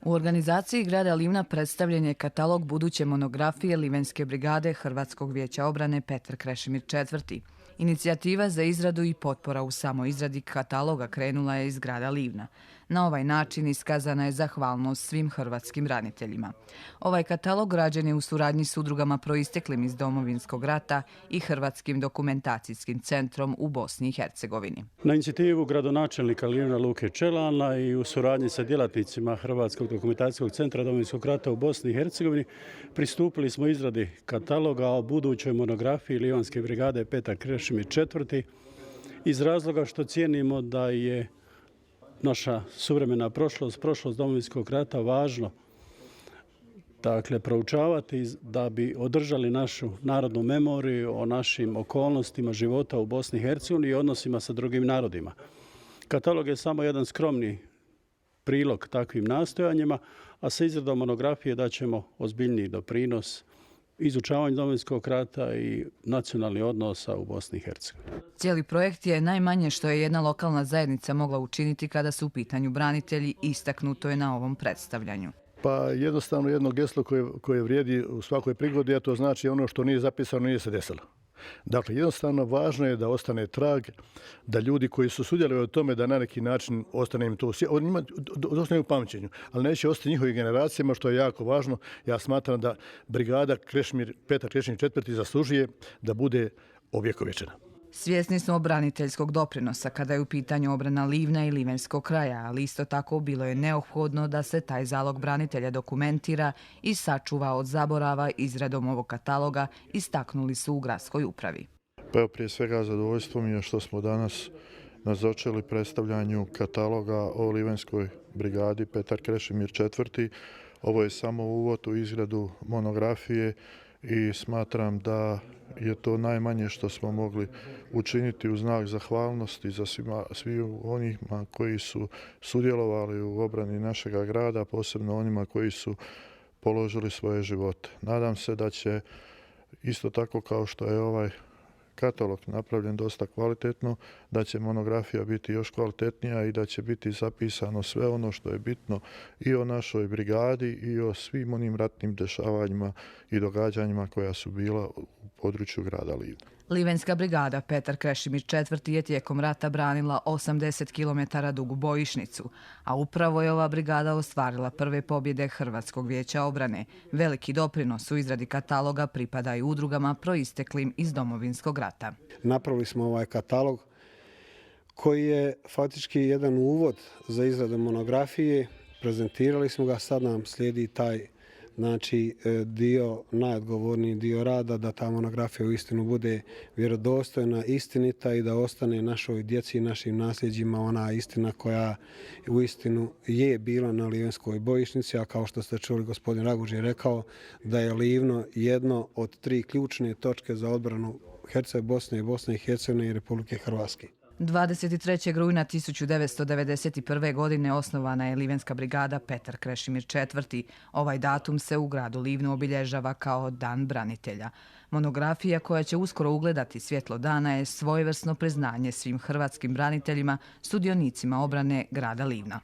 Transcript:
U organizaciji grada Livna predstavljen je katalog buduće monografije Livenske brigade Hrvatskog vijeća obrane Petar Krešimir IV. Inicijativa za izradu i potpora u samoizradi kataloga krenula je iz grada Livna. Na ovaj način iskazana je zahvalnost svim hrvatskim braniteljima. Ovaj katalog rađen je u suradnji s udrugama proisteklim iz Domovinskog rata i Hrvatskim dokumentacijskim centrom u Bosni i Hercegovini. Na inicijativu gradonačelnika Livna Luke Čelana i u suradnji sa djelatnicima Hrvatskog dokumentacijskog centra Domovinskog rata u Bosni i Hercegovini pristupili smo izradi kataloga o budućoj monografiji Livanske brigade Petar Krešimir IV. Iz razloga što cijenimo da je naša suvremena prošlost Domovinskog rata važno proučavati da bi održali našu narodnu memoriju o našim okolnostima života u Bosni i Hercegovini i odnosima sa drugim narodima. Katalog je samo jedan skromni prilog takvim nastojanjima, a sa izradom monografije daćemo ozbiljniji doprinos izučavanju Domovinskog rata i nacionalnih odnosa u Bosni i Hercegovini. Cijeli projekt je najmanje što je jedna lokalna zajednica mogla učiniti kada su u pitanju branitelji, istaknuto je na ovom predstavljanju. Pa jednostavno jedno geslo koje vrijedi u svakoj prigodi, a to znači ono što nije zapisano nije se desilo. Dakle, jednostavno važno je da ostane trag, da ljudi koji su sudjelovali u tome da na neki način ostane im to ostane u pamćenju, ali neće ostati njihovim generacijama, što je jako važno. Ja smatram da brigada Petar Krešimir IV. Zaslužuje da bude ovjekovječena. Svjesni smo braniteljskog doprinosa kada je u pitanju obrana Livna i Livenskog kraja, ali isto tako bilo je neophodno da se taj zalog branitelja dokumentira i sačuva od zaborava izradom ovog kataloga, istaknuli su u gradskoj upravi. Pa evo, prije svega zadovoljstvo mi je što smo danas nazočili predstavljanju kataloga o Livenskoj brigadi Petar Krešimir IV. Ovo je samo uvod u izradu monografije i smatram da je to najmanje što smo mogli učiniti u znak zahvalnosti za svim onima koji su sudjelovali u obrani našega grada, posebno onima koji su položili svoje živote. Nadam se da će isto tako kao što je ovaj katalog napravljen dosta kvalitetno, da će monografija biti još kvalitetnija i da će biti zapisano sve ono što je bitno i o našoj brigadi i o svim onim ratnim dešavanjima i događanjima koja su bila u području grada Livna. Livenska brigada Petar Krešimir IV. Je tijekom rata branila 80 km dugu bojišnicu, a upravo je ova brigada ostvarila prve pobjede Hrvatskog vijeća obrane. Veliki doprinos u izradi kataloga pripada i udrugama proisteklim iz Domovinskog rata. Napravili smo ovaj katalog koji je faktički jedan uvod za izradu monografije. Prezentirali smo ga, sad nam slijedi taj najodgovorniji dio rada, da ta monografija uistinu bude vjerodostojna, istinita i da ostane našoj djeci i našim nasljeđima ona istina koja uistinu je bila na Livenskoj bojišnici, a kao što ste čuli, gospodin Raguž je rekao da je Livno jedno od 3 ključne točke za odbranu Bosne i Hercegovine i Republike Hrvatske. 23. rujna 1991. godine osnovana je Livenska brigada Petar Krešimir IV. Ovaj datum se u gradu Livnu obilježava kao Dan branitelja. Monografija koja će uskoro ugledati svjetlo dana je svojevrsno priznanje svim hrvatskim braniteljima, sudionicima obrane grada Livna.